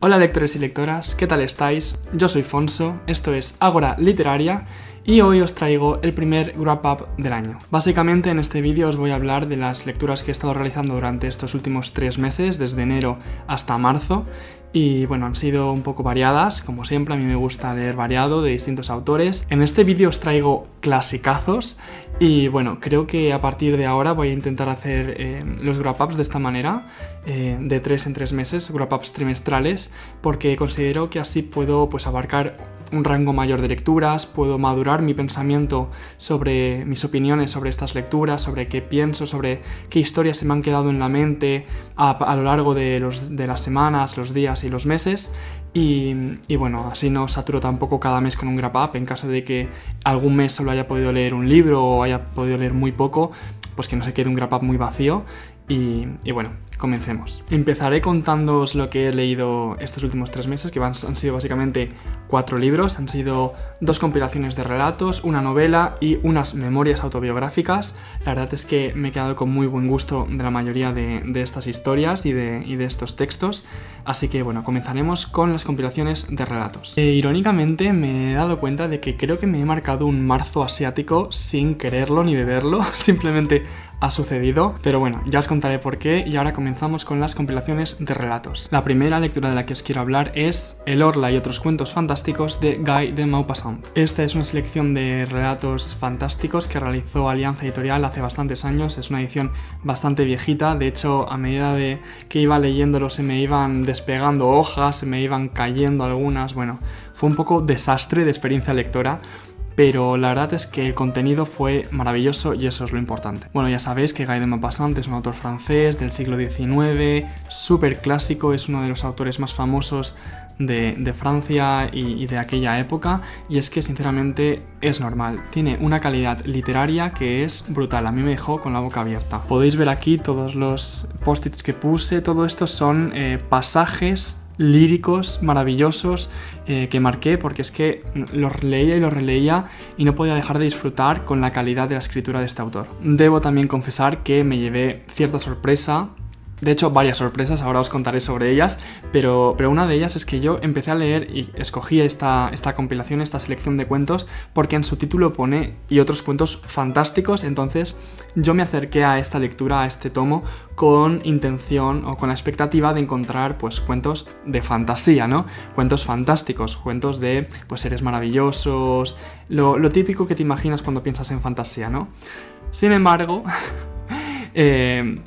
Hola lectores y lectoras, ¿qué tal estáis? Yo soy Fonso, esto es Ágora Literaria y hoy os traigo el primer Wrap Up del año. Básicamente en este vídeo os voy a hablar de las lecturas que he estado realizando durante estos últimos 3 meses, desde enero hasta marzo. Y bueno, han sido un poco variadas, como siempre a mí me gusta leer variado de distintos autores. En este vídeo os traigo clasicazos y bueno, creo que a partir de ahora voy a intentar hacer los wrap-ups de esta manera, de 3 en 3 meses, wrap-ups trimestrales, porque considero que así puedo abarcar un rango mayor de lecturas, puedo madurar mi pensamiento sobre mis opiniones sobre estas lecturas, sobre qué pienso, sobre qué historias se me han quedado en la mente a lo largo de las semanas, los días y los meses. Y bueno, así no saturo tampoco cada mes con un wrap-up. En caso de que algún mes solo haya podido leer un libro o haya podido leer muy poco, pues que no se quede un wrap-up muy vacío. Y bueno, comencemos. Empezaré contándoos lo que he leído estos últimos 3 meses, que han sido básicamente 4 libros. Han sido 2 compilaciones de relatos, una novela y unas memorias autobiográficas. La verdad es que me he quedado con muy buen gusto de la mayoría de estas historias y de estos textos. Así que bueno, comenzaremos con las compilaciones de relatos. Irónicamente me he dado cuenta de que creo que me he marcado un marzo asiático sin quererlo ni beberlo, simplemente ha sucedido, pero bueno, ya os contaré por qué y ahora comenzamos con las compilaciones de relatos. La primera lectura de la que os quiero hablar es El Orla y otros cuentos fantásticos de Guy de Maupassant. Esta es una selección de relatos fantásticos que realizó Alianza Editorial hace bastantes años, es una edición bastante viejita, de hecho a medida de que iba leyéndolo se me iban despegando hojas, se me iban cayendo algunas, bueno, fue un poco desastre de experiencia lectora. Pero la verdad es que el contenido fue maravilloso y eso es lo importante. Bueno, ya sabéis que Guy de Maupassant es un autor francés del siglo XIX, súper clásico, es uno de los autores más famosos de Francia y de aquella época, y es que sinceramente es normal, tiene una calidad literaria que es brutal, a mí me dejó con la boca abierta. Podéis ver aquí todos los post-its que puse, todo esto son pasajes líricos maravillosos que marqué, porque es que los leía y los releía y no podía dejar de disfrutar con la calidad de la escritura de este autor. Debo también confesar que me llevé cierta sorpresa. De hecho, varias sorpresas, ahora os contaré sobre ellas, pero una de ellas es que yo empecé a leer y escogí esta compilación, esta selección de cuentos, porque en su título pone "y otros cuentos fantásticos", entonces yo me acerqué a esta lectura, a este tomo, con intención o con la expectativa de encontrar pues cuentos de fantasía, ¿no? Cuentos fantásticos, cuentos de pues seres maravillosos, lo típico que te imaginas cuando piensas en fantasía, ¿no? Sin embargo...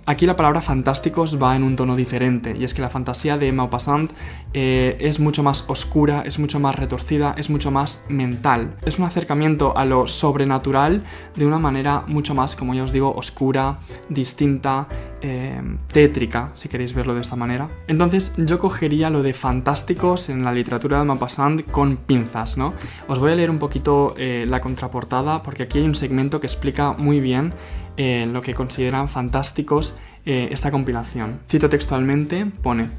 aquí la palabra fantásticos va en un tono diferente, y es que la fantasía de Maupassant es mucho más oscura, es mucho más retorcida, es mucho más mental. Es un acercamiento a lo sobrenatural de una manera mucho más, como ya os digo, oscura, distinta, tétrica, si queréis verlo de esta manera. Entonces yo cogería lo de fantásticos en la literatura de Maupassant con pinzas, ¿no? Os voy a leer un poquito la contraportada, porque aquí hay un segmento que explica muy bien lo que consideran fantásticos esta compilación. Cito textualmente, pone: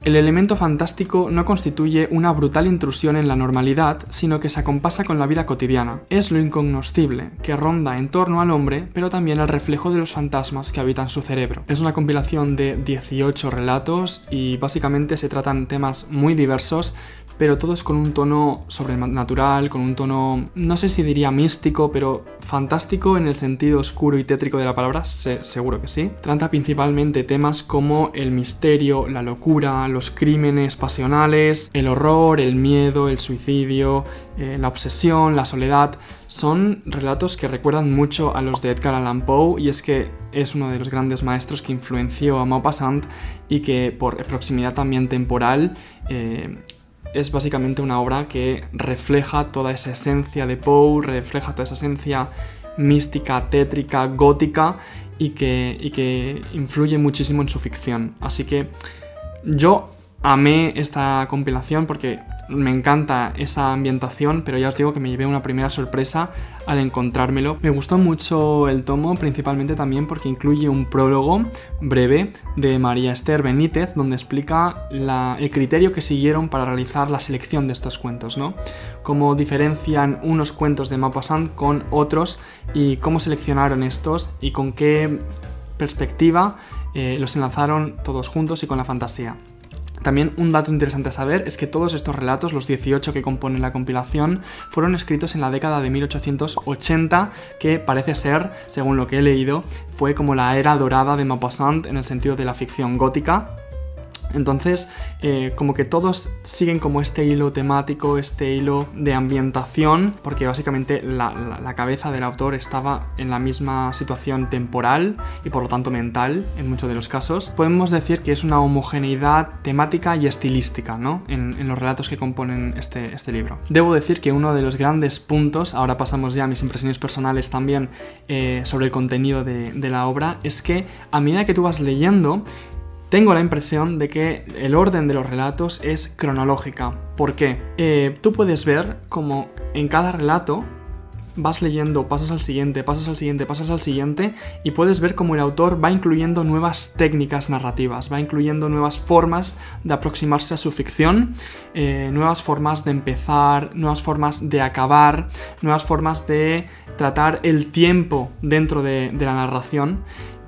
"El elemento fantástico no constituye una brutal intrusión en la normalidad, sino que se acompasa con la vida cotidiana. Es lo incognoscible, que ronda en torno al hombre, pero también el reflejo de los fantasmas que habitan su cerebro". Es una compilación de 18 relatos y básicamente se tratan temas muy diversos, pero todos con un tono sobrenatural, con un tono, no sé si diría místico, pero fantástico en el sentido oscuro y tétrico de la palabra, seguro que sí. Trata principalmente temas como el misterio, la locura, los crímenes pasionales, el horror, el miedo, el suicidio, la obsesión, la soledad. Son relatos que recuerdan mucho a los de Edgar Allan Poe, y es que es uno de los grandes maestros que influenció a Maupassant y que por proximidad también temporal es básicamente una obra que refleja toda esa esencia de Poe, refleja toda esa esencia mística, tétrica, gótica y que influye muchísimo en su ficción. Así que yo amé esta compilación porque me encanta esa ambientación, pero ya os digo que me llevé una primera sorpresa al encontrármelo. Me gustó mucho el tomo, principalmente también porque incluye un prólogo breve de María Esther Benítez, donde explica el criterio que siguieron para realizar la selección de estos cuentos, ¿no? Cómo diferencian unos cuentos de Maupassant con otros y cómo seleccionaron estos y con qué perspectiva los enlazaron todos juntos y con la fantasía. También un dato interesante a saber es que todos estos relatos, los 18 que componen la compilación, fueron escritos en la década de 1880, que parece ser, según lo que he leído, fue como la era dorada de Maupassant en el sentido de la ficción gótica. Entonces, como que todos siguen como este hilo temático, este hilo de ambientación, porque básicamente la cabeza del autor estaba en la misma situación temporal y por lo tanto mental en muchos de los casos. Podemos decir que es una homogeneidad temática y estilística, ¿no? en los relatos que componen este libro. Debo decir que uno de los grandes puntos, ahora pasamos ya a mis impresiones personales también sobre el contenido de la obra, es que a medida que tú vas leyendo, tengo la impresión de que el orden de los relatos es cronológica. ¿Por qué? Tú puedes ver como en cada relato vas leyendo, pasas al siguiente, pasas al siguiente, pasas al siguiente, y puedes ver cómo el autor va incluyendo nuevas técnicas narrativas, va incluyendo nuevas formas de aproximarse a su ficción, nuevas formas de empezar, nuevas formas de acabar, nuevas formas de tratar el tiempo dentro de la narración.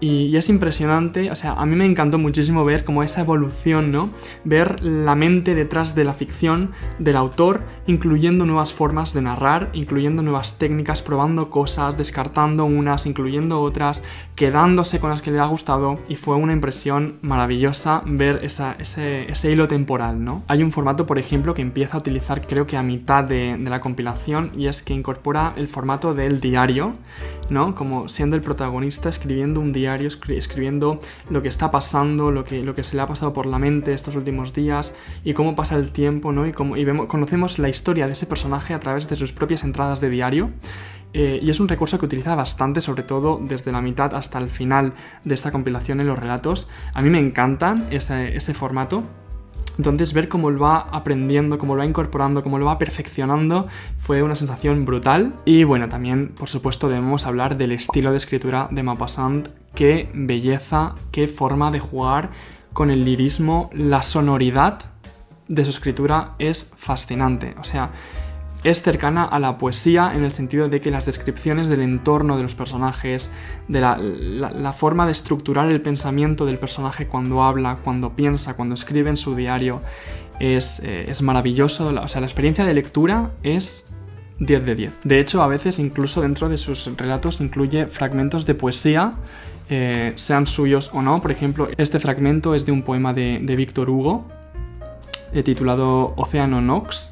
Y es impresionante, o sea, a mí me encantó muchísimo ver como esa evolución, ¿no? Ver la mente detrás de la ficción del autor, incluyendo nuevas formas de narrar, incluyendo nuevas técnicas, probando cosas, descartando unas, incluyendo otras, quedándose con las que le ha gustado, y fue una impresión maravillosa ver ese hilo temporal, ¿no? Hay un formato, por ejemplo, que empieza a utilizar creo que a mitad de la compilación, y es que incorpora el formato del diario, ¿no? Como siendo el protagonista escribiendo un diario, escribiendo lo que está pasando, lo que se le ha pasado por la mente estos últimos días y cómo pasa el tiempo, ¿no? Conocemos la historia de ese personaje a través de sus propias entradas de diario. Y es un recurso que utiliza bastante, sobre todo desde la mitad hasta el final de esta compilación en los relatos. A mí me encanta ese formato. Entonces ver cómo lo va aprendiendo, cómo lo va incorporando, cómo lo va perfeccionando, fue una sensación brutal. Y bueno, también, por supuesto, debemos hablar del estilo de escritura de Maupassant. Qué belleza, qué forma de jugar con el lirismo, la sonoridad de su escritura es fascinante. O sea, es cercana a la poesía en el sentido de que las descripciones del entorno de los personajes, de la forma de estructurar el pensamiento del personaje cuando habla, cuando piensa, cuando escribe en su diario, es maravilloso. O sea, la experiencia de lectura es 10 de 10. De hecho, a veces incluso dentro de sus relatos incluye fragmentos de poesía, sean suyos o no. Por ejemplo, este fragmento es de un poema de Víctor Hugo, titulado Océano Nox,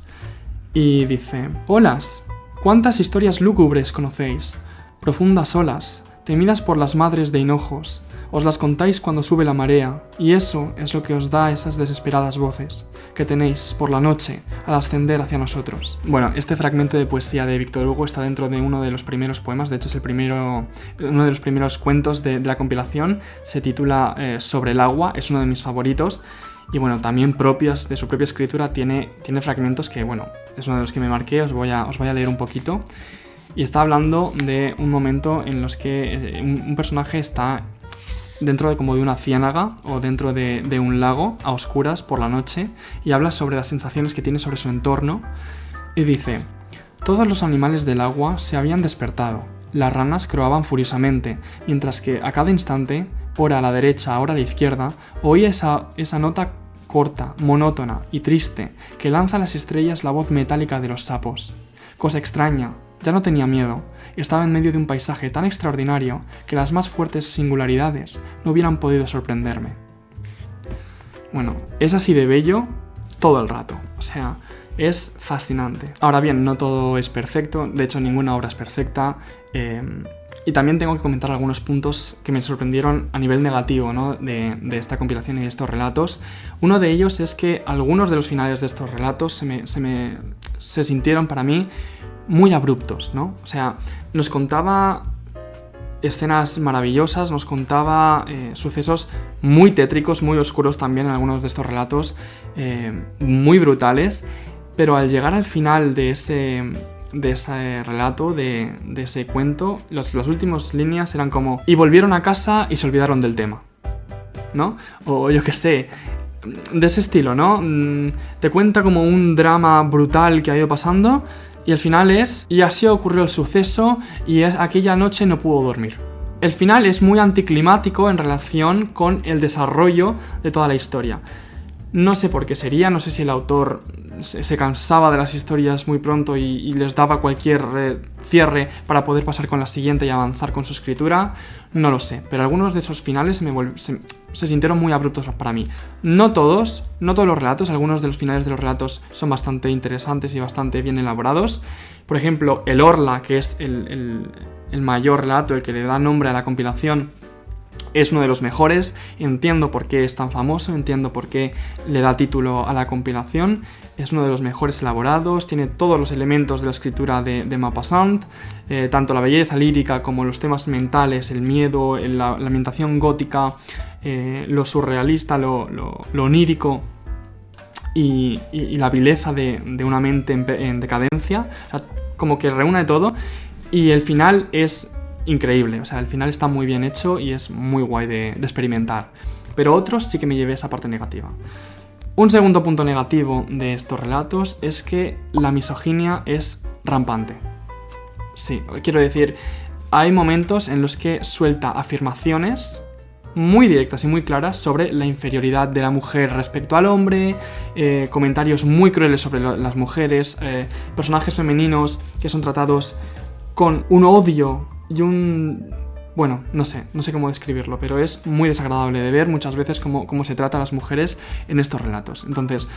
y dice: Olas, cuántas historias lúgubres conocéis, profundas olas, temidas por las madres de hinojos, os las contáis cuando sube la marea, y eso es lo que os da esas desesperadas voces que tenéis por la noche al ascender hacia nosotros. Bueno, este fragmento de poesía de Víctor Hugo está dentro de uno de los primeros poemas, de hecho es uno de los primeros cuentos de la compilación, se titula Sobre el agua, es uno de mis favoritos. Y bueno, también propios de su propia escritura tiene fragmentos que, bueno, es uno de los que me marqué, os voy a leer un poquito. Y está hablando de un momento en los que un personaje está dentro de como de una ciénaga o dentro de un lago a oscuras por la noche, y habla sobre las sensaciones que tiene sobre su entorno y dice: todos los animales del agua se habían despertado, las ranas croaban furiosamente, mientras que a cada instante, ora a la derecha, ora a la izquierda, oía esa nota corta, monótona y triste que lanza a las estrellas la voz metálica de los sapos. Cosa extraña, ya no tenía miedo, estaba en medio de un paisaje tan extraordinario que las más fuertes singularidades no hubieran podido sorprenderme. Bueno, es así de bello todo el rato, o sea, es fascinante. Ahora bien, no todo es perfecto, de hecho ninguna obra es perfecta, y también tengo que comentar algunos puntos que me sorprendieron a nivel negativo, ¿no? de esta compilación y de estos relatos. Uno de ellos es que algunos de los finales de estos relatos se sintieron para mí muy abruptos, ¿no? O sea, nos contaba escenas maravillosas, nos contaba sucesos muy tétricos, muy oscuros también en algunos de estos relatos, muy brutales, pero al llegar al final de ese relato, de ese cuento, las últimas líneas eran como: y volvieron a casa y se olvidaron del tema, ¿no? O yo qué sé, de ese estilo, ¿no? Te cuenta como un drama brutal que ha ido pasando y al final es: y así ocurrió el suceso y aquella noche no pudo dormir. El final es muy anticlimático en relación con el desarrollo de toda la historia. No sé por qué sería, no sé si el autor se cansaba de las historias muy pronto y les daba cualquier cierre para poder pasar con la siguiente y avanzar con su escritura, no lo sé, pero algunos de esos finales se sintieron muy abruptos para mí. No todos los relatos, algunos de los finales de los relatos son bastante interesantes y bastante bien elaborados. Por ejemplo, el Orla, que es el mayor relato, el que le da nombre a la compilación, es uno de los mejores. Entiendo por qué es tan famoso, entiendo por qué le da título a la compilación. Es uno de los mejores elaborados, tiene todos los elementos de la escritura de Maupassant, tanto la belleza lírica como los temas mentales, el miedo, la ambientación gótica, lo surrealista, lo onírico y la vileza de una mente en decadencia. O sea, como que reúne todo, y el final es increíble, o sea, el final está muy bien hecho y es muy guay de experimentar. Pero otros sí que me llevé esa parte negativa. Un segundo punto negativo de estos relatos es que la misoginia es rampante. Sí, quiero decir, hay momentos en los que suelta afirmaciones muy directas y muy claras sobre la inferioridad de la mujer respecto al hombre, comentarios muy crueles sobre las mujeres, personajes femeninos que son tratados con un odio y bueno, no sé cómo describirlo, pero es muy desagradable de ver muchas veces cómo se trata a las mujeres en estos relatos. Entonces,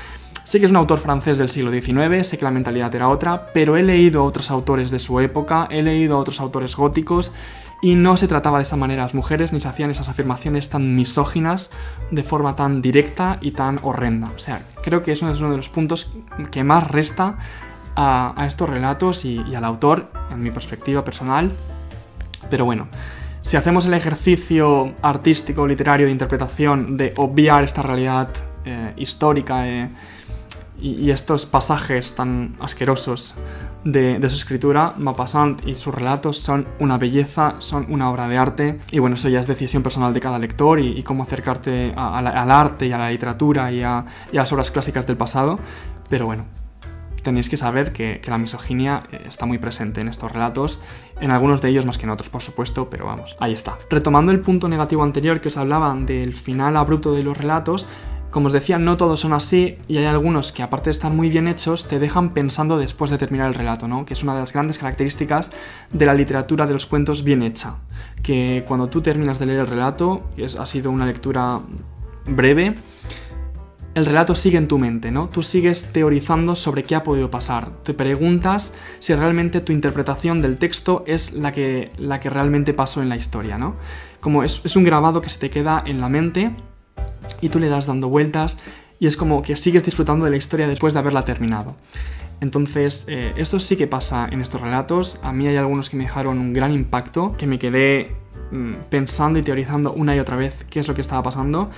sé que es un autor francés del siglo XIX, sé que la mentalidad era otra, pero he leído a otros autores de su época, he leído a otros autores góticos, y no se trataba de esa manera a las mujeres, ni se hacían esas afirmaciones tan misóginas de forma tan directa y tan horrenda. O sea, creo que eso es uno de los puntos que más resta a estos relatos y al autor, en mi perspectiva personal. Pero bueno, si hacemos el ejercicio artístico, literario, de interpretación de obviar esta realidad histórica y estos pasajes tan asquerosos de su escritura, Maupassant y sus relatos son una belleza, son una obra de arte. Y bueno, eso ya es decisión personal de cada lector y cómo acercarte al arte y a la literatura y a las obras clásicas del pasado. Pero bueno, tenéis que saber que la misoginia está muy presente en estos relatos, en algunos de ellos más que en otros, por supuesto, pero vamos, ahí está. Retomando el punto negativo anterior que os hablaba del final abrupto de los relatos, como os decía, no todos son así, y hay algunos que, aparte de estar muy bien hechos, te dejan pensando después de terminar el relato, ¿no? Que es una de las grandes características de la literatura de los cuentos bien hecha, que cuando tú terminas de leer el relato, ha sido una lectura breve, el relato sigue en tu mente, ¿no? Tú sigues teorizando sobre qué ha podido pasar. Te preguntas si realmente tu interpretación del texto es la que realmente pasó en la historia, ¿no? Como es un grabado que se te queda en la mente y tú le das dando vueltas y es como que sigues disfrutando de la historia después de haberla terminado. Entonces, esto sí que pasa en estos relatos. A mí hay algunos que me dejaron un gran impacto, que me quedé pensando y teorizando una y otra vez qué es lo que estaba pasando.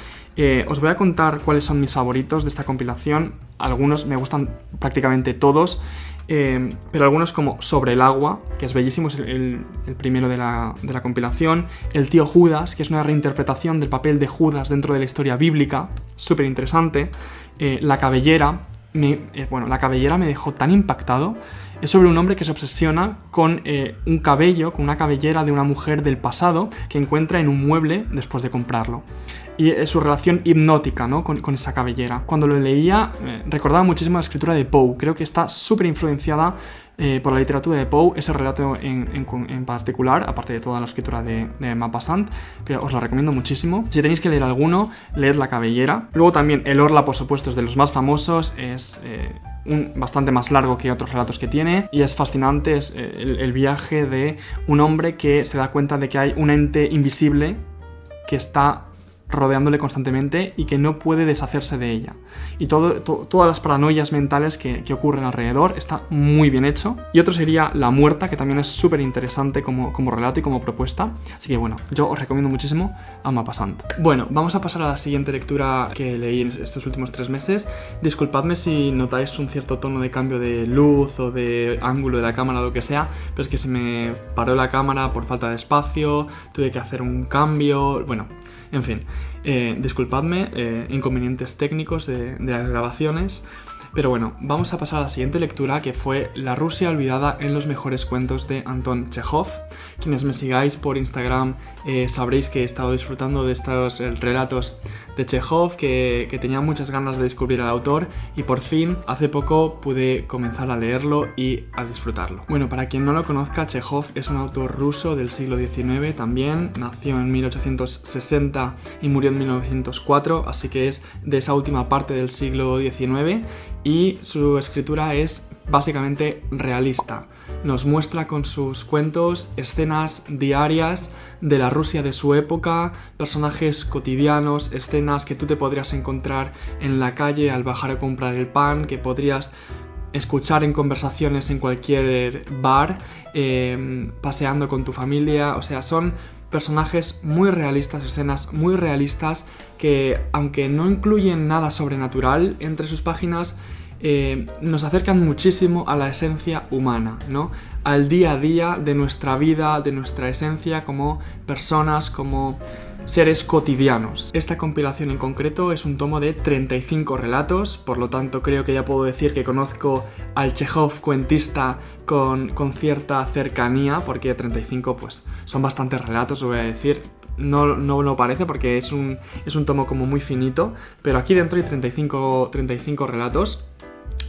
Os voy a contar cuáles son mis favoritos de esta compilación. Algunos me gustan prácticamente todos, pero algunos como Sobre el agua, que es bellísimo, es el primero de la compilación. El tío Judas, que es una reinterpretación del papel de Judas dentro de la historia bíblica, súper interesante. La cabellera, la cabellera me dejó tan impactado. Es sobre un hombre que se obsesiona con un cabello, con una cabellera de una mujer del pasado que encuentra en un mueble después de comprarlo. Y es su relación hipnótica, ¿no? con esa cabellera. Cuando lo leía, recordaba muchísimo la escritura de Poe. Creo que está súper influenciada por la literatura de Poe, ese relato en particular, aparte de toda la escritura de Maupassant, pero os lo recomiendo muchísimo. Si tenéis que leer alguno, leed La cabellera. Luego también El Orla, por supuesto, es de los más famosos, es bastante más largo que otros relatos que tiene, y es fascinante, es el viaje de un hombre que se da cuenta de que hay un ente invisible que está rodeándole constantemente y que no puede deshacerse de ella. Y todas las paranoias mentales que ocurren alrededor, está muy bien hecho. Y otro sería La muerta, que también es súper interesante como relato y como propuesta. Así que bueno, yo os recomiendo muchísimo a Maupassant. Bueno, vamos a pasar a la siguiente lectura que leí en estos últimos 3 meses. Disculpadme si notáis un cierto tono de cambio de luz o de ángulo de la cámara o lo que sea, pero es que se me paró la cámara por falta de espacio, tuve que hacer un cambio, bueno, en fin, disculpadme, inconvenientes técnicos de las grabaciones. Pero bueno, vamos a pasar a la siguiente lectura, que fue La Rusia olvidada en los mejores cuentos de Anton Chejov. Quienes me sigáis por Instagram sabréis que he estado disfrutando de estos relatos de Chejov, que tenía muchas ganas de descubrir al autor y por fin hace poco pude comenzar a leerlo y a disfrutarlo. Bueno, para quien no lo conozca, Chejov es un autor ruso del siglo XIX también, nació en 1860 y murió en 1904, así que es de esa última parte del siglo XIX y su escritura es básicamente realista. Nos muestra con sus cuentos escenas diarias de la Rusia de su época, personajes cotidianos, escenas que tú te podrías encontrar en la calle al bajar a comprar el pan, que podrías escuchar en conversaciones en cualquier bar, paseando con tu familia. O sea, son personajes muy realistas, escenas muy realistas que, aunque no incluyen nada sobrenatural entre sus páginas, nos acercan muchísimo a la esencia humana, ¿no? Al día a día de nuestra vida, de nuestra esencia como personas, como seres cotidianos. Esta compilación en concreto es un tomo de 35 relatos, por lo tanto creo que ya puedo decir que conozco al Chejov cuentista con cierta cercanía, porque 35 pues son bastantes relatos, os voy a decir. No lo parece porque es un tomo como muy finito, pero aquí dentro hay 35 relatos.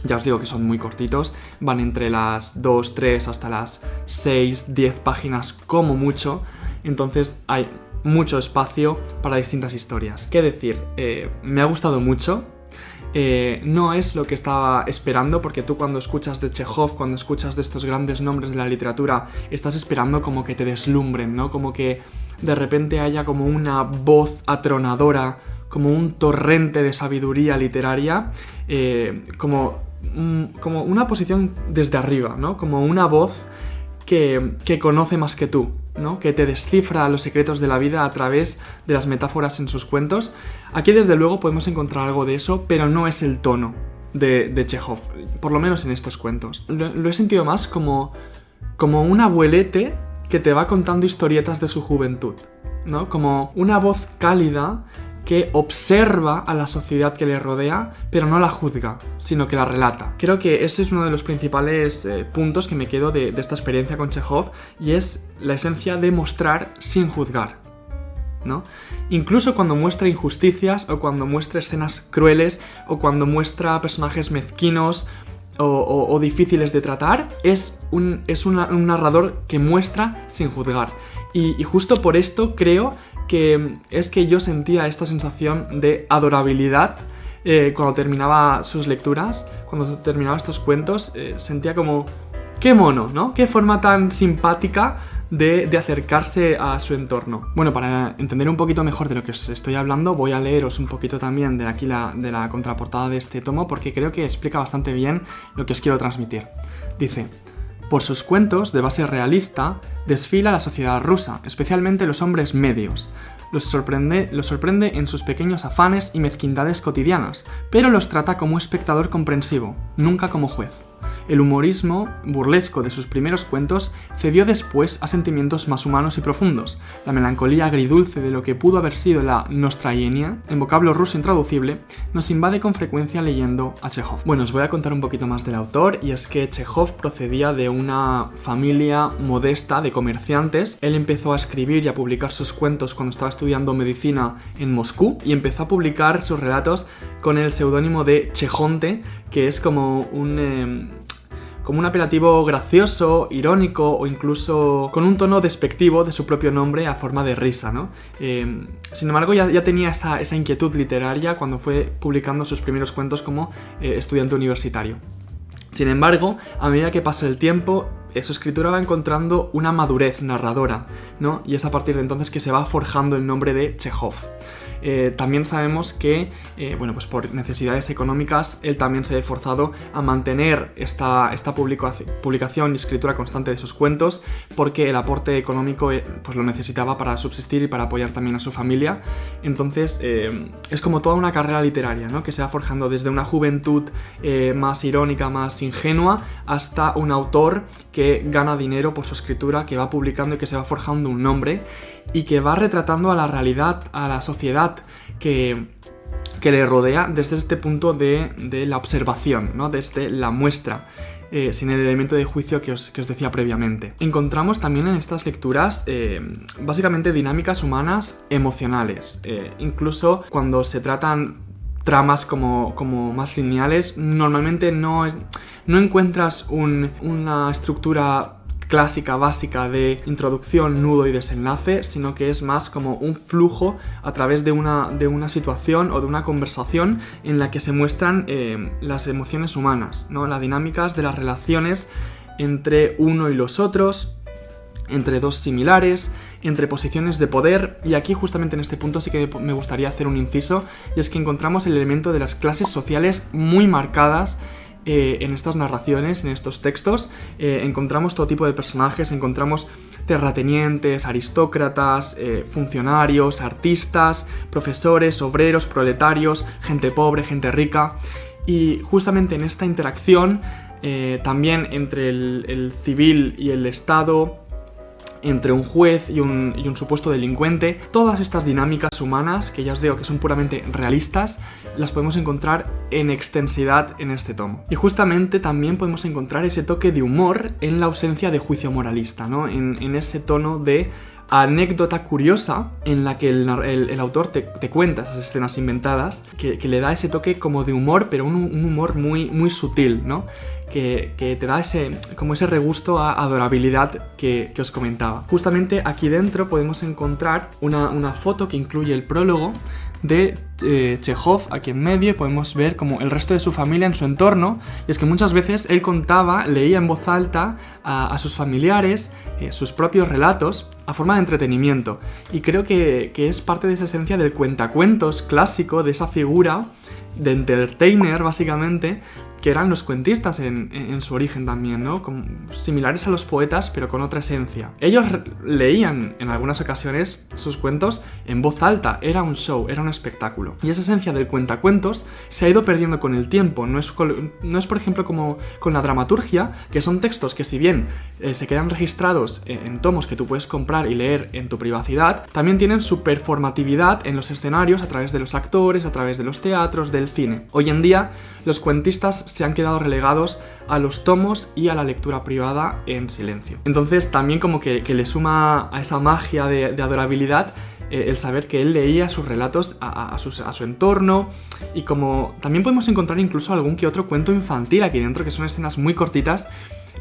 Ya os digo que son muy cortitos, van entre las 2, 3 hasta las 6, 10 páginas como mucho, entonces hay mucho espacio para distintas historias. ¿Qué decir? Me ha gustado mucho. No es lo que estaba esperando, porque tú cuando escuchas de Chejov, cuando escuchas de estos grandes nombres de la literatura, estás esperando como que te deslumbren, ¿no? Como que de repente haya como una voz atronadora, como un torrente de sabiduría literaria, como una posición desde arriba, ¿no? Como una voz que conoce más que tú, ¿no? Que te descifra los secretos de la vida a través de las metáforas en sus cuentos. Aquí desde luego podemos encontrar algo de eso, pero no es el tono de Chejov, por lo menos en estos cuentos. Lo he sentido más como un abuelete que te va contando historietas de su juventud, ¿no? Como una voz cálida que observa a la sociedad que le rodea, pero no la juzga, sino que la relata. Creo que ese es uno de los principales puntos que me quedo de esta experiencia con Chejov, y es la esencia de mostrar sin juzgar, ¿no? Incluso cuando muestra injusticias, o cuando muestra escenas crueles, o cuando muestra personajes mezquinos o difíciles de tratar, es un narrador que muestra sin juzgar. Y justo por esto creo que yo sentía esta sensación de adorabilidad cuando terminaba sus lecturas, cuando terminaba estos cuentos, sentía como, ¡qué mono!, ¿no? ¡Qué forma tan simpática de acercarse a su entorno! Bueno, para entender un poquito mejor de lo que os estoy hablando, voy a leeros un poquito también de aquí de la contraportada de este tomo, porque creo que explica bastante bien lo que os quiero transmitir. Dice: por sus cuentos, de base realista, desfila la sociedad rusa, especialmente los hombres medios. Los sorprende en sus pequeños afanes y mezquindades cotidianas, pero los trata como espectador comprensivo, nunca como juez. El humorismo burlesco de sus primeros cuentos cedió después a sentimientos más humanos y profundos. La melancolía agridulce de lo que pudo haber sido la nostalgia, en vocablo ruso intraducible, nos invade con frecuencia leyendo a Chejov. Bueno, os voy a contar un poquito más del autor, y es que Chejov procedía de una familia modesta de comerciantes. Él empezó a escribir y a publicar sus cuentos cuando estaba estudiando medicina en Moscú, y empezó a publicar sus relatos con el seudónimo de Chejonte, que es como un apelativo gracioso, irónico, o incluso con un tono despectivo de su propio nombre a forma de risa, ¿no? Sin embargo, ya tenía esa inquietud literaria cuando fue publicando sus primeros cuentos como estudiante universitario. Sin embargo, a medida que pasa el tiempo, su escritura va encontrando una madurez narradora, ¿no? Y es a partir de entonces que se va forjando el nombre de Chejov. También sabemos que, pues por necesidades económicas, él también se ha forzado a mantener esta publicación y escritura constante de sus cuentos, porque el aporte económico pues lo necesitaba para subsistir y para apoyar también a su familia. Entonces es como toda una carrera literaria, ¿no? Que se va forjando desde una juventud más irónica, más ingenua, hasta un autor que gana dinero por su escritura, que va publicando y que se va forjando un nombre, y que va retratando a la realidad, a la sociedad que que le rodea desde este punto de la observación, ¿no? Desde la muestra, sin el elemento de juicio que os decía previamente. Encontramos también en estas lecturas básicamente dinámicas humanas emocionales. Incluso cuando se tratan tramas como más lineales, normalmente no encuentras una estructura clásica, básica de introducción, nudo y desenlace, sino que es más como un flujo a través de una situación o de una conversación en la que se muestran las emociones humanas, ¿no? Las dinámicas de las relaciones entre uno y los otros, entre dos similares, entre posiciones de poder. Y aquí justamente en este punto sí que me gustaría hacer un inciso, y es que encontramos el elemento de las clases sociales muy marcadas en estas narraciones, en estos textos. Encontramos todo tipo de personajes, encontramos terratenientes, aristócratas, funcionarios, artistas, profesores, obreros, proletarios, gente pobre, gente rica. Y justamente en esta interacción, también entre el civil y el Estado, entre un juez y un supuesto delincuente, todas estas dinámicas humanas, que ya os digo que son puramente realistas, las podemos encontrar en extensidad en este tomo. Y justamente también podemos encontrar ese toque de humor en la ausencia de juicio moralista, ¿no? En ese tono de anécdota curiosa en la que el autor te cuenta esas escenas inventadas, que le da ese toque como de humor, pero un humor muy, muy sutil, ¿no? Que te da ese regusto a adorabilidad que os comentaba. Justamente aquí dentro podemos encontrar una foto que incluye el prólogo de Chekhov. Aquí en medio podemos ver como el resto de su familia en su entorno, y es que muchas veces él leía en voz alta a sus familiares sus propios relatos a forma de entretenimiento, y creo que es parte de esa esencia del cuentacuentos clásico, de esa figura de entertainer básicamente, que eran los cuentistas en su origen también, ¿no? Similares a los poetas, pero con otra esencia. Ellos leían en algunas ocasiones sus cuentos en voz alta, era un show, era un espectáculo. Y esa esencia del cuentacuentos se ha ido perdiendo con el tiempo. No es por ejemplo como con la dramaturgia, que son textos que si bien se quedan registrados en tomos que tú puedes comprar y leer en tu privacidad, también tienen su performatividad en los escenarios a través de los actores, a través de los teatros, del cine. Hoy en día los cuentistas se han quedado relegados a los tomos y a la lectura privada en silencio. Entonces también como que le suma a esa magia de adorabilidad el saber que él leía sus relatos a su entorno, y como también podemos encontrar incluso algún que otro cuento infantil aquí dentro, que son escenas muy cortitas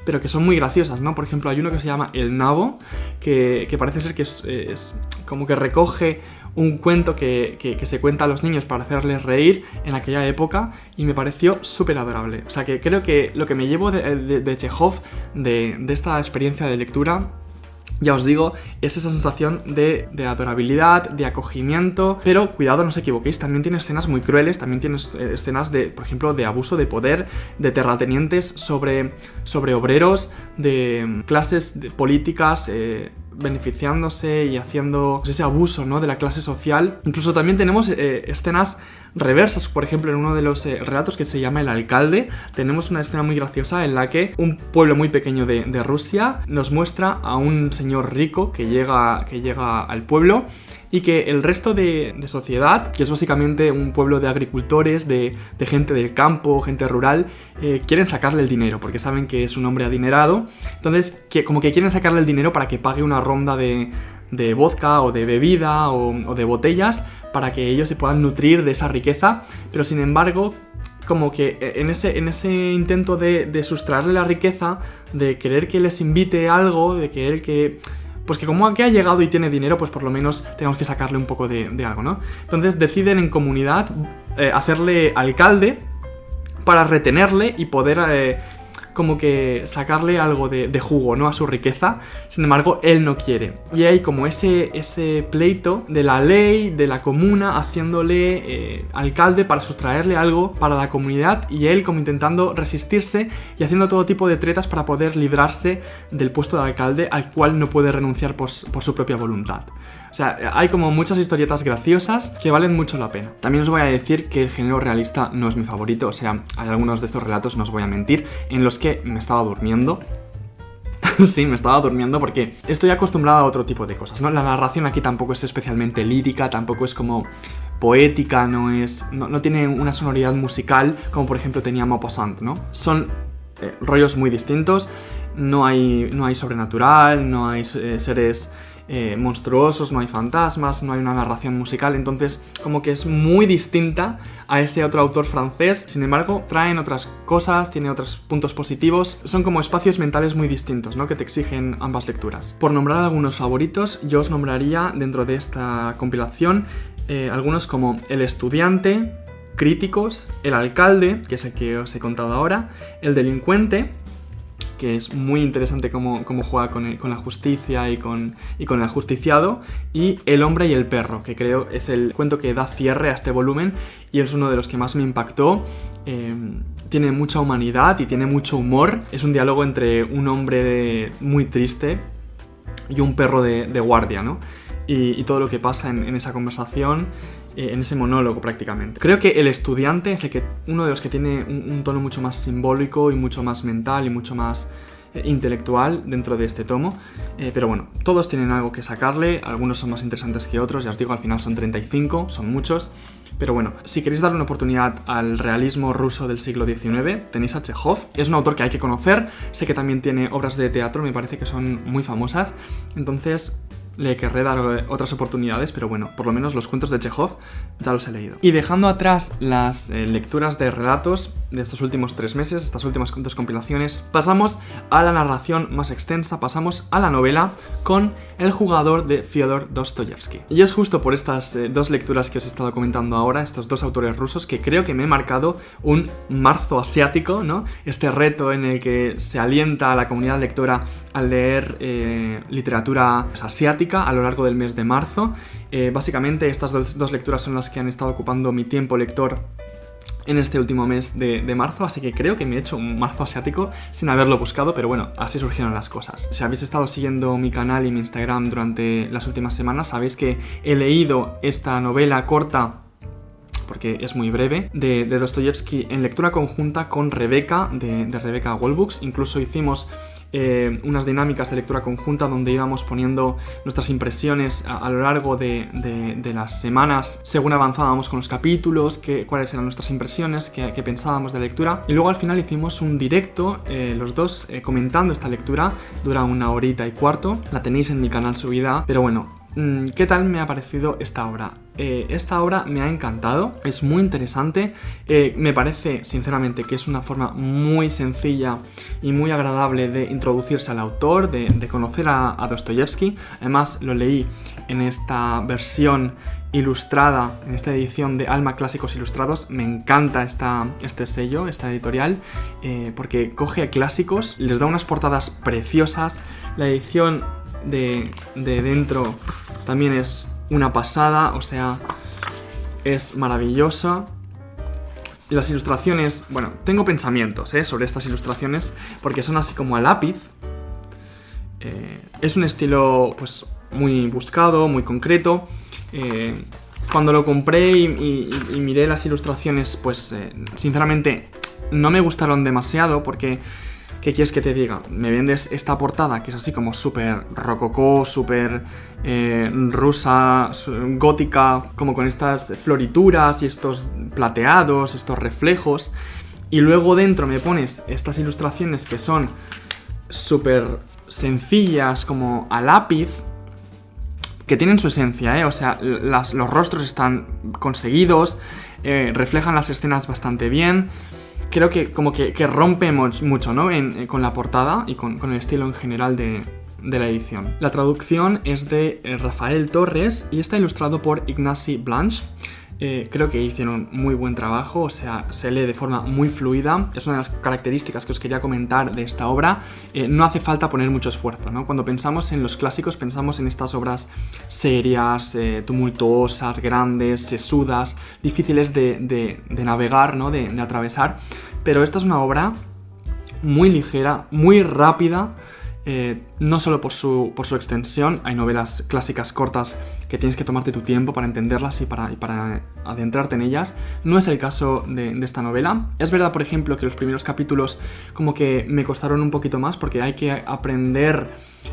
pero que son muy graciosas, ¿no? Por ejemplo, hay uno que se llama El Nabo, que parece ser que es como que recoge un cuento que se cuenta a los niños para hacerles reír en aquella época, y me pareció súper adorable. O sea que creo que lo que me llevo de Chekhov, de esta experiencia de lectura, ya os digo, es esa sensación de adorabilidad, de acogimiento, pero cuidado, no os equivoquéis, también tiene escenas muy crueles, también tiene escenas por ejemplo, de abuso de poder, de terratenientes sobre obreros, de clases políticas beneficiándose y haciendo ese abuso, ¿no?, de la clase social. Incluso también tenemos escenas reversas. Por ejemplo, en uno de los relatos que se llama El Alcalde, tenemos una escena muy graciosa en la que un pueblo muy pequeño de Rusia nos muestra a un señor rico que llega al pueblo, y que el resto de sociedad, que es básicamente un pueblo de agricultores, de gente del campo, gente rural, quieren sacarle el dinero porque saben que es un hombre adinerado. Entonces, como que quieren sacarle el dinero para que pague una ronda de vodka o de bebida o de botellas, para que ellos se puedan nutrir de esa riqueza. Pero sin embargo, como que en ese intento de sustraerle la riqueza, de querer que les invite algo, de querer que como que ha llegado y tiene dinero, pues por lo menos tenemos que sacarle un poco de algo, ¿no? Entonces deciden en comunidad hacerle alcalde para retenerle y poder como que sacarle algo de jugo, ¿no?, a su riqueza. Sin embargo, él no quiere. Y hay como ese pleito de la ley, de la comuna, haciéndole alcalde para sustraerle algo para la comunidad, y él como intentando resistirse y haciendo todo tipo de tretas para poder librarse del puesto de alcalde, al cual no puede renunciar por su propia voluntad. O sea, hay como muchas historietas graciosas que valen mucho la pena. También os voy a decir que el género realista no es mi favorito. O sea, hay algunos de estos relatos, no os voy a mentir, en los que me estaba durmiendo. Sí, me estaba durmiendo porque estoy acostumbrado a otro tipo de cosas, ¿no? La narración aquí tampoco es especialmente lírica, tampoco es como poética, no tiene una sonoridad musical como por ejemplo tenía Maupassant, ¿no? Son rollos muy distintos, no hay sobrenatural, no hay seres monstruosos, no hay fantasmas, no hay una narración musical, entonces como que es muy distinta a ese otro autor francés. Sin embargo, traen otras cosas, tiene otros puntos positivos, son como espacios mentales muy distintos, ¿no? Que te exigen ambas lecturas. Por nombrar algunos favoritos, yo os nombraría dentro de esta compilación algunos como El estudiante, Críticos, El alcalde, que es el que os he contado ahora, El delincuente, que es muy interesante cómo juega con la justicia y con el ajusticiado, y El hombre y el perro, que creo es el cuento que da cierre a este volumen y es uno de los que más me impactó. Tiene mucha humanidad y tiene mucho humor, es un diálogo entre un hombre muy triste y un perro de guardia, ¿no? Y todo lo que pasa en esa conversación, en ese monólogo prácticamente. Creo que El estudiante es uno de los que tiene un tono mucho más simbólico y mucho más mental y mucho más intelectual dentro de este tomo, pero bueno, todos tienen algo que sacarle, algunos son más interesantes que otros, ya os digo, al final son 35, son muchos, pero bueno, si queréis darle una oportunidad al realismo ruso del siglo XIX, tenéis a Chekhov, es un autor que hay que conocer, sé que también tiene obras de teatro, me parece que son muy famosas, entonces le querré dar otras oportunidades, pero bueno, por lo menos los cuentos de Chekhov ya los he leído. Y dejando atrás las lecturas de relatos de estos últimos 3 meses, estas últimas 2 compilaciones, pasamos a la narración más extensa, pasamos a la novela con El jugador de Fyodor Dostoyevsky. Y es justo por estas 2 lecturas que os he estado comentando ahora, estos 2 autores rusos, que creo que me he marcado un marzo asiático, ¿no? Este reto en el que se alienta a la comunidad lectora a leer literatura asiática a lo largo del mes de marzo. Básicamente estas dos lecturas son las que han estado ocupando mi tiempo lector en este último mes de marzo, así que creo que me he hecho un marzo asiático sin haberlo buscado, pero bueno, así surgieron las cosas. Si habéis estado siguiendo mi canal y mi Instagram durante las últimas semanas, sabéis que he leído esta novela corta, porque es muy breve, de Dostoyevsky en lectura conjunta con Rebeca, de Rebeca Wallbooks. Incluso hicimos unas dinámicas de lectura conjunta donde íbamos poniendo nuestras impresiones a lo largo de las semanas según avanzábamos con los capítulos, cuáles eran nuestras impresiones, qué pensábamos de la lectura, y luego al final hicimos un directo los dos comentando esta lectura. Dura 1 horita y cuarto, la tenéis en mi canal subida, pero bueno, ¿qué tal me ha parecido esta obra? Esta obra me ha encantado, es muy interesante, me parece sinceramente que es una forma muy sencilla y muy agradable de introducirse al autor, de conocer a Dostoyevsky. Además lo leí en esta versión ilustrada, en esta edición de Alma Clásicos Ilustrados. Me encanta este sello, esta editorial, porque coge clásicos, les da unas portadas preciosas. La edición de dentro también es una pasada, o sea, es maravillosa. Las ilustraciones, bueno, tengo pensamientos sobre estas ilustraciones porque son así como a lápiz. Es un estilo pues muy buscado, muy concreto. Cuando lo compré y miré las ilustraciones, pues sinceramente no me gustaron demasiado porque, ¿qué quieres que te diga? Me vendes esta portada que es así como súper rococó, súper rusa, gótica, como con estas florituras y estos plateados, estos reflejos, y luego dentro me pones estas ilustraciones que son súper sencillas, como a lápiz, que tienen su esencia, o sea, los rostros están conseguidos, reflejan las escenas bastante bien. Creo que como que rompe mucho, ¿no? Con la portada y con el estilo en general de la edición. La traducción es de Rafael Torres y está ilustrado por Ignacy Blanche. Creo que hicieron muy buen trabajo, o sea, se lee de forma muy fluida. Es una de las características que os quería comentar de esta obra. No hace falta poner mucho esfuerzo, ¿no? Cuando pensamos en los clásicos, pensamos en estas obras serias, tumultuosas, grandes, sesudas, difíciles de navegar, ¿no? De atravesar. Pero esta es una obra muy ligera, muy rápida, no solo por su extensión, hay novelas clásicas cortas que tienes que tomarte tu tiempo para entenderlas y para adentrarte en ellas. No es el caso de esta novela. Es verdad, por ejemplo, que los primeros capítulos como que me costaron un poquito más porque hay que aprender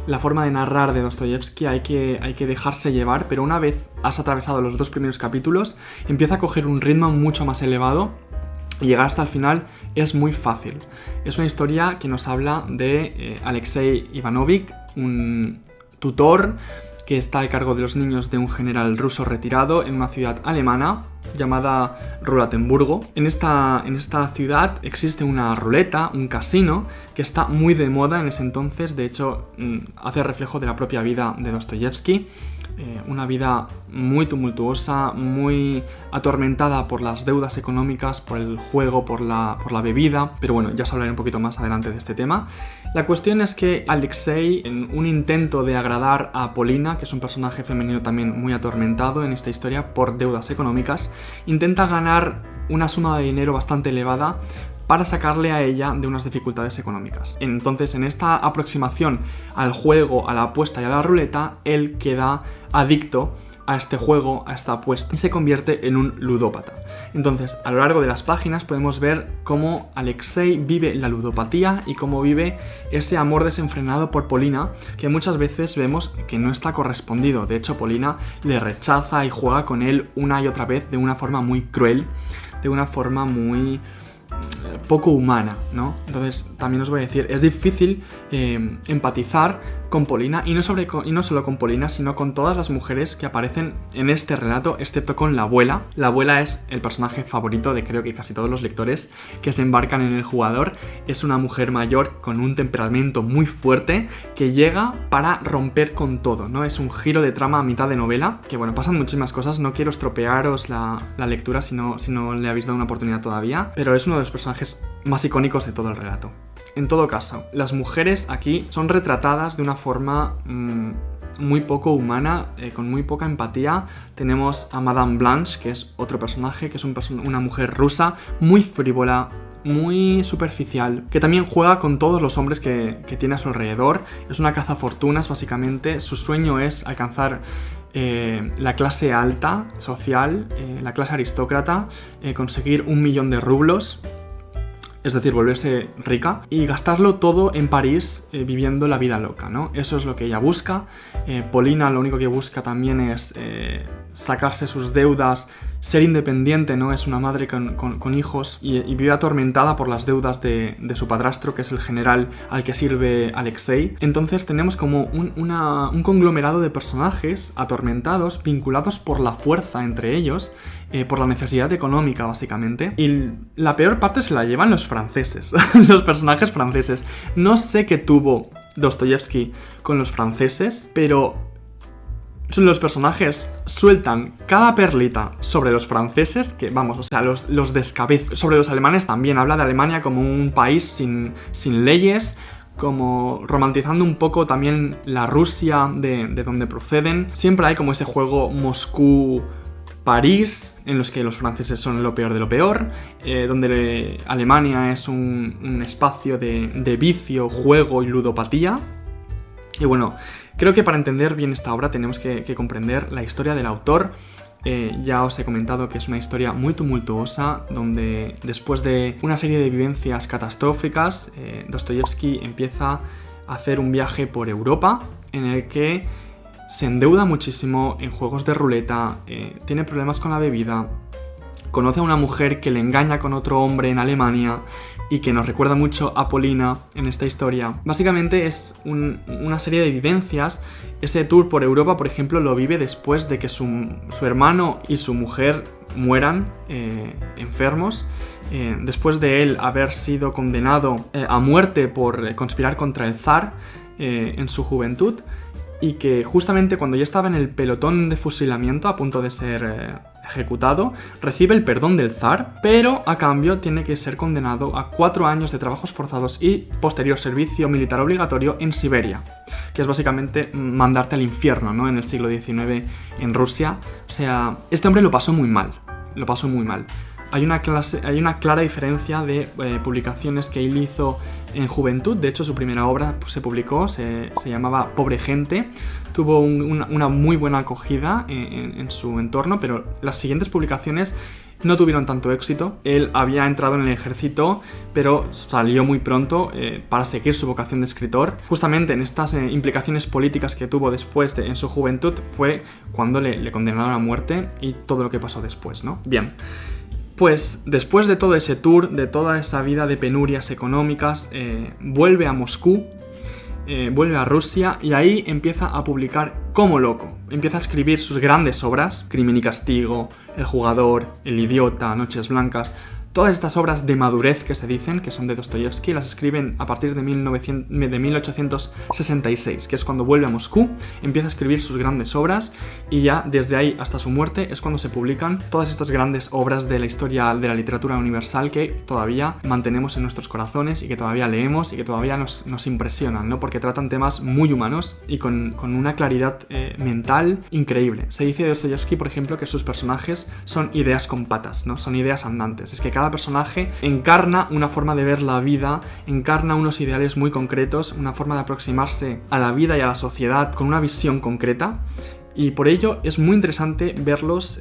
la forma de narrar de Dostoyevsky, hay que dejarse llevar, pero una vez has atravesado los 2 primeros capítulos, empieza a coger un ritmo mucho más elevado y llegar hasta el final es muy fácil. Es una historia que nos habla de Alexei Ivanovich, un tutor que está al cargo de los niños de un general ruso retirado en una ciudad alemana llamada Rulatenburgo. En esta ciudad existe una ruleta, un casino, que está muy de moda en ese entonces. De hecho, hace reflejo de la propia vida de Dostoyevsky. Una vida muy tumultuosa, muy atormentada por las deudas económicas, por el juego, por la bebida. Pero bueno, ya os hablaré un poquito más adelante de este tema. La cuestión es que Alexei, en un intento de agradar a Polina, que es un personaje femenino también muy atormentado en esta historia por deudas económicas, intenta ganar una suma de dinero bastante elevada para sacarle a ella de unas dificultades económicas. Entonces, en esta aproximación al juego, a la apuesta y a la ruleta, él queda adicto a este juego, a esta apuesta, y se convierte en un ludópata. Entonces, a lo largo de las páginas podemos ver cómo Alexei vive la ludopatía y cómo vive ese amor desenfrenado por Polina, que muchas veces vemos que no está correspondido. De hecho, Polina le rechaza y juega con él una y otra vez de una forma muy cruel, de una forma muy poco humana, ¿no? Entonces también os voy a decir, es difícil empatizar con Polina, y no solo con Polina, sino con todas las mujeres que aparecen en este relato, excepto con la abuela. La abuela es el personaje favorito de creo que casi todos los lectores que se embarcan en el jugador. Es una mujer mayor con un temperamento muy fuerte que llega para romper con todo, ¿no? Es un giro de trama a mitad de novela, que bueno, pasan muchísimas cosas, no quiero estropearos la lectura si no le habéis dado una oportunidad todavía, pero es uno de los personajes más icónicos de todo el relato. En todo caso, las mujeres aquí son retratadas de una forma muy poco humana, con muy poca empatía. Tenemos a Madame Blanche, que es otro personaje, que es una mujer rusa, muy frívola, muy superficial, que también juega con todos los hombres que tiene a su alrededor. Es una cazafortunas, básicamente. Su sueño es alcanzar la clase alta social, la clase aristócrata, conseguir 1 millón de rublos, es decir, volverse rica, y gastarlo todo en París, viviendo la vida loca, ¿no? Eso es lo que ella busca. Polina lo único que busca también es sacarse sus deudas, ser independiente, ¿no? Es una madre con hijos y vive atormentada por las deudas de su padrastro, que es el general al que sirve Alexei. Entonces tenemos como un conglomerado de personajes atormentados, vinculados por la fuerza entre ellos, por la necesidad económica, básicamente. Y la peor parte se la llevan los franceses, los personajes franceses. No sé qué tuvo Dostoyevsky con los franceses, pero los personajes sueltan cada perlita sobre los franceses que, vamos, o sea, los descabezan. Sobre los alemanes también, habla de Alemania como un país sin leyes, como romantizando un poco también la Rusia de donde proceden. Siempre hay como ese juego Moscú-París, en los que los franceses son lo peor de lo peor, donde Alemania es un espacio de vicio, juego y ludopatía. Y bueno, creo que para entender bien esta obra tenemos que comprender la historia del autor. Ya os he comentado que es una historia muy tumultuosa, donde después de una serie de vivencias catastróficas, Dostoyevsky empieza a hacer un viaje por Europa en el que se endeuda muchísimo en juegos de ruleta, tiene problemas con la bebida, conoce a una mujer que le engaña con otro hombre en Alemania y que nos recuerda mucho a Polina en esta historia. Básicamente es una serie de vivencias. Ese tour por Europa, por ejemplo, lo vive después de que su hermano y su mujer mueran enfermos, después de él haber sido condenado a muerte por conspirar contra el zar en su juventud, y que justamente cuando ya estaba en el pelotón de fusilamiento a punto de ser ejecutado, recibe el perdón del zar, pero a cambio tiene que ser condenado a 4 años de trabajos forzados y posterior servicio militar obligatorio en Siberia, que es básicamente mandarte al infierno, ¿no? En el siglo XIX en Rusia. O sea, este hombre lo pasó muy mal. hay una clara diferencia de publicaciones que él hizo en juventud. De hecho, su primera obra se publicó, se llamaba Pobre Gente. Tuvo una muy buena acogida en su entorno, pero las siguientes publicaciones no tuvieron tanto éxito. Él había entrado en el ejército, pero salió muy pronto para seguir su vocación de escritor. Justamente en estas implicaciones políticas que tuvo después en su juventud fue cuando le condenaron a muerte y todo lo que pasó después, ¿no? Bien. Pues después de todo ese tour, de toda esa vida de penurias económicas, vuelve a Moscú, vuelve a Rusia y ahí empieza a publicar como loco. Empieza a escribir sus grandes obras, Crimen y Castigo, El Jugador, El Idiota, Noches Blancas. Todas estas obras de madurez que se dicen, que son de Dostoyevski, las escriben a partir de 1866, que es cuando vuelve a Moscú, empieza a escribir sus grandes obras y ya desde ahí hasta su muerte es cuando se publican todas estas grandes obras de la historia de la literatura universal que todavía mantenemos en nuestros corazones y que todavía leemos y que todavía nos impresionan, ¿no? Porque tratan temas muy humanos y con una claridad mental increíble. Se dice de Dostoyevski, por ejemplo, que sus personajes son ideas con patas, ¿no? Son ideas andantes. Es que cada personaje encarna una forma de ver la vida, encarna unos ideales muy concretos, una forma de aproximarse a la vida y a la sociedad con una visión concreta. Y por ello es muy interesante verlos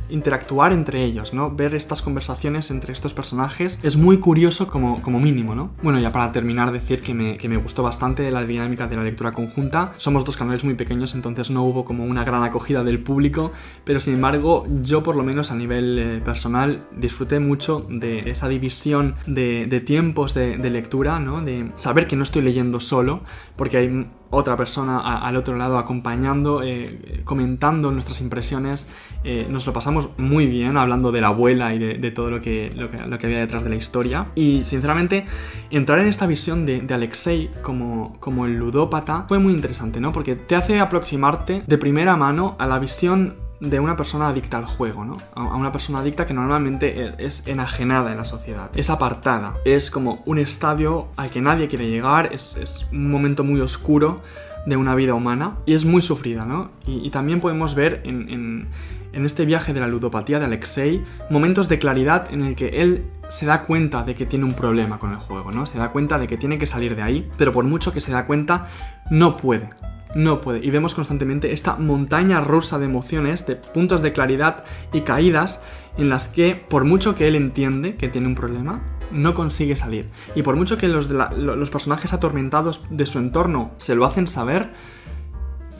interactuar entre ellos, ¿no? Ver estas conversaciones entre estos personajes es muy curioso como mínimo, ¿no? Bueno, ya para terminar, decir que me gustó bastante la dinámica de la lectura conjunta. Somos dos canales muy pequeños, entonces no hubo como una gran acogida del público, pero sin embargo yo por lo menos a nivel personal disfruté mucho de esa división de tiempos de lectura, ¿no? De saber que no estoy leyendo solo, porque hay otra persona al otro lado acompañando, comentando nuestras impresiones. Nos lo pasamos muy bien hablando de la abuela y de todo lo que había detrás de la historia. Y sinceramente entrar en esta visión de Alexei como el ludópata fue muy interesante, ¿no? Porque te hace aproximarte de primera mano a la visión de una persona adicta al juego, ¿no? A una persona adicta que normalmente es enajenada en la sociedad, es apartada, es como un estadio al que nadie quiere llegar, es un momento muy oscuro de una vida humana y es muy sufrida, ¿no? Y también podemos ver en este viaje de la ludopatía de Alexei momentos de claridad en el que él se da cuenta de que tiene un problema con el juego, ¿no? Se da cuenta de que tiene que salir de ahí, pero por mucho que se da cuenta, no puede. Y vemos constantemente esta montaña rusa de emociones, de puntos de claridad y caídas en las que, por mucho que él entiende que tiene un problema, no consigue salir. Y por mucho que los personajes atormentados de su entorno se lo hacen saber,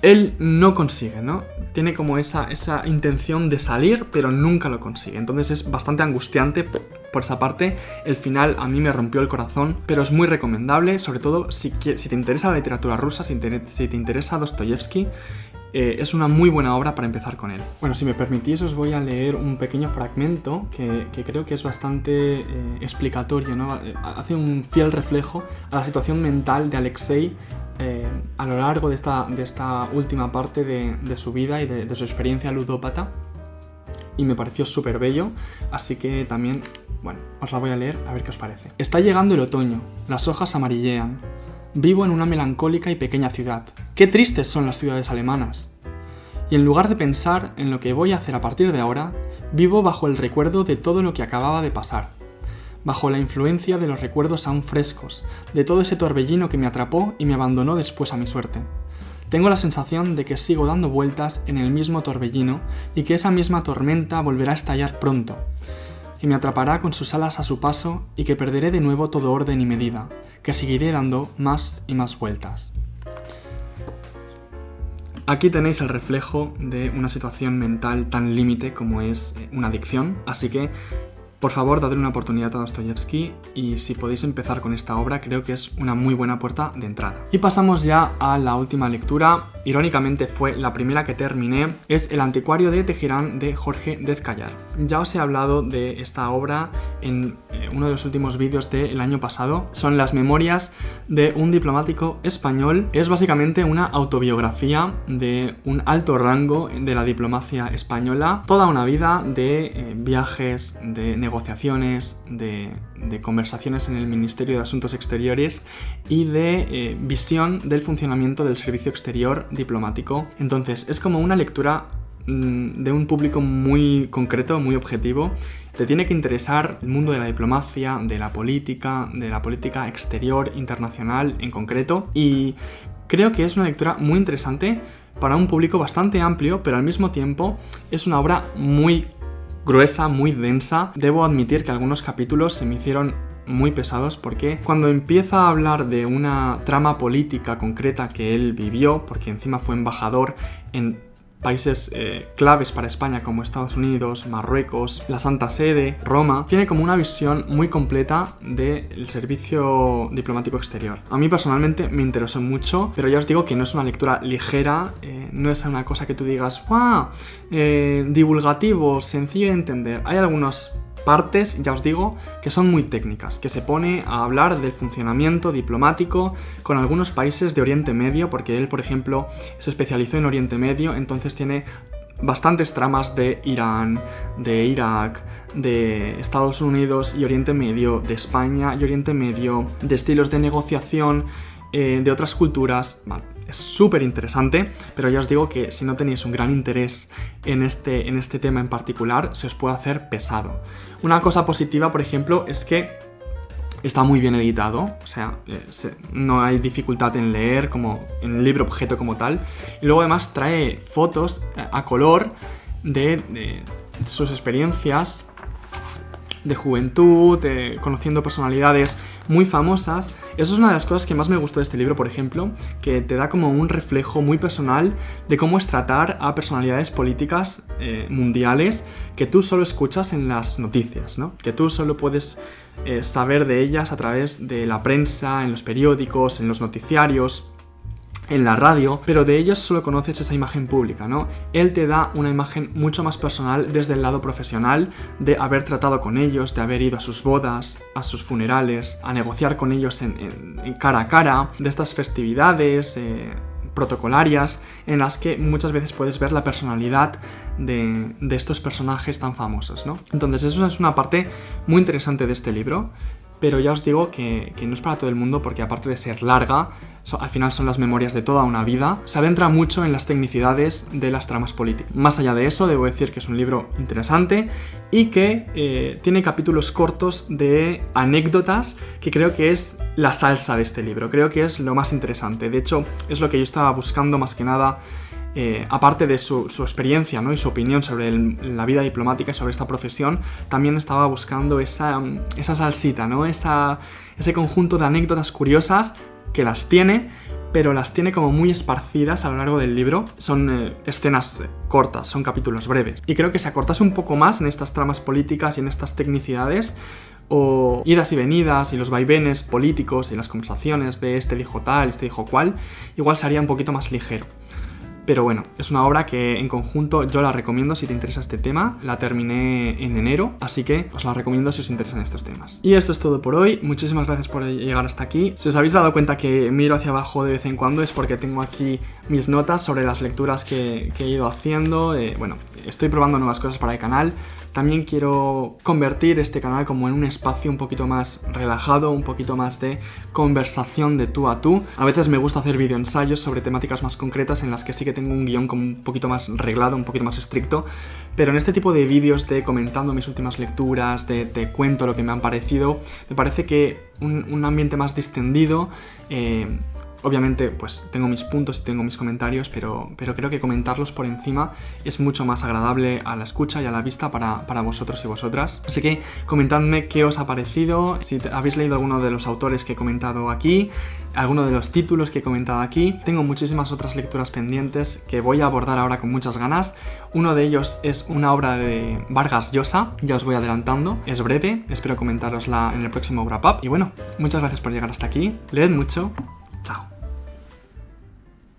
él no consigue, ¿no? Tiene como esa intención de salir, pero nunca lo consigue. Entonces es bastante angustiante por esa parte. El final a mí me rompió el corazón, pero es muy recomendable, sobre todo si te interesa la literatura rusa, si te interesa Dostoyevski. Es una muy buena obra para empezar con él. Bueno, si me permitís os voy a leer un pequeño fragmento que creo que es bastante explicatorio, ¿no? Hace un fiel reflejo a la situación mental de Alexei a lo largo de esta última parte de su vida y de su experiencia ludópata, y me pareció súper bello, así que también, bueno, os la voy a leer a ver qué os parece. Está llegando el otoño, las hojas amarillean. Vivo en una melancólica y pequeña ciudad. ¡Qué tristes son las ciudades alemanas! Y en lugar de pensar en lo que voy a hacer a partir de ahora, vivo bajo el recuerdo de todo lo que acababa de pasar. Bajo la influencia de los recuerdos aún frescos, de todo ese torbellino que me atrapó y me abandonó después a mi suerte. Tengo la sensación de que sigo dando vueltas en el mismo torbellino y que esa misma tormenta volverá a estallar pronto, que me atrapará con sus alas a su paso y que perderé de nuevo todo orden y medida, que seguiré dando más y más vueltas. Aquí tenéis el reflejo de una situación mental tan límite como es una adicción, así que por favor, dadle una oportunidad a Dostoyevski y si podéis empezar con esta obra, creo que es una muy buena puerta de entrada. Y pasamos ya a la última lectura. Irónicamente fue la primera que terminé. Es El anticuario de Teherán de Jorge Dezkayar. Ya os he hablado de esta obra en uno de los últimos vídeos del año pasado. Son las memorias de un diplomático español. Es básicamente una autobiografía de un alto rango de la diplomacia española. Toda una vida de viajes, de negociaciones, de conversaciones en el Ministerio de Asuntos Exteriores y de visión del funcionamiento del servicio exterior diplomático. Entonces es como una lectura de un público muy concreto, muy objetivo. Te tiene que interesar el mundo de la diplomacia, de la política exterior, internacional en concreto, y creo que es una lectura muy interesante para un público bastante amplio, pero al mismo tiempo es una obra muy gruesa, muy densa. Debo admitir que algunos capítulos se me hicieron muy pesados porque cuando empieza a hablar de una trama política concreta que él vivió, porque encima fue embajador en países claves para España como Estados Unidos, Marruecos, la Santa Sede, Roma, tiene como una visión muy completa del servicio diplomático exterior. A mí personalmente me interesó mucho, pero ya os digo que no es una lectura ligera, no es una cosa que tú digas ¡guau! Divulgativo, sencillo de entender. Hay algunas partes, ya os digo, que son muy técnicas, que se pone a hablar del funcionamiento diplomático con algunos países de Oriente Medio, porque él, por ejemplo, se especializó en Oriente Medio, entonces tiene bastantes tramas de Irán, de Irak, de Estados Unidos y Oriente Medio, de España y Oriente Medio, de estilos de negociación, de otras culturas. Vale, es súper interesante, pero ya os digo que si no tenéis un gran interés en este tema en particular, se os puede hacer pesado. Una cosa positiva, por ejemplo, es que está muy bien editado, o sea, no hay dificultad en leer como en el libro objeto como tal, y luego además trae fotos a color de sus experiencias de juventud, conociendo personalidades muy famosas. Eso es una de las cosas que más me gustó de este libro, por ejemplo, que te da como un reflejo muy personal de cómo es tratar a personalidades políticas mundiales que tú solo escuchas en las noticias, ¿no? Que tú solo puedes saber de ellas a través de la prensa, en los periódicos, en los noticiarios, en la radio, pero de ellos solo conoces esa imagen pública, ¿no? Él te da una imagen mucho más personal desde el lado profesional, de haber tratado con ellos, de haber ido a sus bodas, a sus funerales, a negociar con ellos en cara a cara, de estas festividades protocolarias en las que muchas veces puedes ver la personalidad de estos personajes tan famosos, ¿no? Entonces eso es una parte muy interesante de este libro. Pero ya os digo que no es para todo el mundo porque aparte de ser larga, al final son las memorias de toda una vida, se adentra mucho en las tecnicidades de las tramas políticas. Más allá de eso, debo decir que es un libro interesante y que tiene capítulos cortos de anécdotas que creo que es la salsa de este libro, creo que es lo más interesante. De hecho, es lo que yo estaba buscando más que nada. Aparte de su experiencia, ¿no? Y su opinión sobre la vida diplomática y sobre esta profesión, también estaba buscando esa salsita, ¿no? Ese conjunto de anécdotas curiosas que las tiene, pero las tiene como muy esparcidas a lo largo del libro. Son escenas cortas, son capítulos breves. Y creo que si acortase un poco más en estas tramas políticas y en estas tecnicidades, o idas y venidas y los vaivenes políticos y las conversaciones de este dijo tal, este dijo cual, igual se haría un poquito más ligero. Pero bueno, es una obra que en conjunto yo la recomiendo si te interesa este tema. La terminé en enero, así que os la recomiendo si os interesan estos temas. Y esto es todo por hoy. Muchísimas gracias por llegar hasta aquí. Si os habéis dado cuenta que miro hacia abajo de vez en cuando es porque tengo aquí mis notas sobre las lecturas que he ido haciendo. Bueno, estoy probando nuevas cosas para el canal. También quiero convertir este canal como en un espacio un poquito más relajado, un poquito más de conversación de tú a tú. A veces me gusta hacer videoensayos sobre temáticas más concretas en las que sí que tengo un guión como un poquito más reglado, un poquito más estricto, pero en este tipo de vídeos de comentando mis últimas lecturas, te cuento lo que me han parecido, me parece que un ambiente más distendido. Obviamente, pues tengo mis puntos y tengo mis comentarios, pero creo que comentarlos por encima es mucho más agradable a la escucha y a la vista para vosotros y vosotras. Así que comentadme qué os ha parecido, si habéis leído alguno de los autores que he comentado aquí, alguno de los títulos que he comentado aquí. Tengo muchísimas otras lecturas pendientes que voy a abordar ahora con muchas ganas. Uno de ellos es una obra de Vargas Llosa, ya os voy adelantando, es breve, espero comentárosla en el próximo wrap up. Y bueno, muchas gracias por llegar hasta aquí, leed mucho